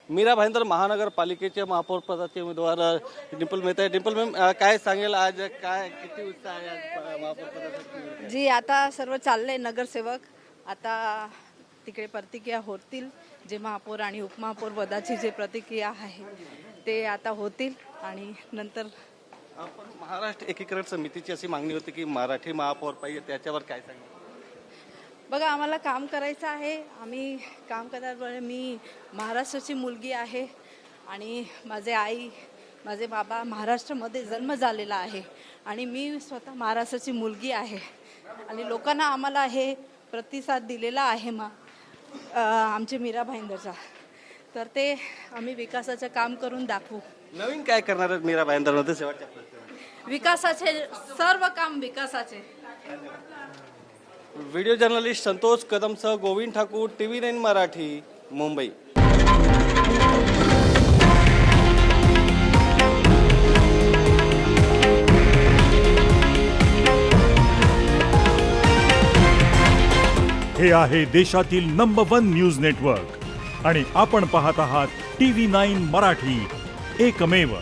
मीरा भाईंदर महानगरपालिकेचे महापौर पदाचे उमेदवार डिंपल मेहता आहे. डिंपल मॅम, काय सांगेल आज, काय किती उत्साह आहे आज महापौर पदासाठी? जी आता सर्व चाललंय नगरसेवक आता तिकडे प्रतिक्रिया होतील. जे महापौर आणि उपमहापौर पदाची जे प्रतिक्रिया आहे ते आता होतील आणि नंतर आपण महाराष्ट्र एकीकरण समितीची अशी मागणी होती की मराठी महापौर पाहिजे, त्याच्यावर काय सांगेल? बघा आम्हाला काम करायचं आहे. आम्ही काम करण्यामुळे मी महाराष्ट्राची मुलगी आहे आणि माझे आई माझे बाबा महाराष्ट्रामध्ये जन्म झालेला आहे आणि मी स्वतः महाराष्ट्राची मुलगी आहे आणि लोकांना आम्हाला हे प्रतिसाद दिलेला आहे आमचे मीरा भाईंदरचा. तर ते आम्ही विकासाचं काम करून दाखवू. नवीन काय करणार आहेत मीरा भाईंदरमध्ये शेवटच्या प्रश्न? विकासाचे सर्व काम विकासाचे. व्हिडिओ जर्नलिस्ट संतोष कदमसह गोविंद ठाकूर, TV9 मराठी, मुंबई. हे आहे देशातील नंबर 1 न्यूज नेटवर्क आणि आपण पाहत आहात TV9 मराठी, एकमेव.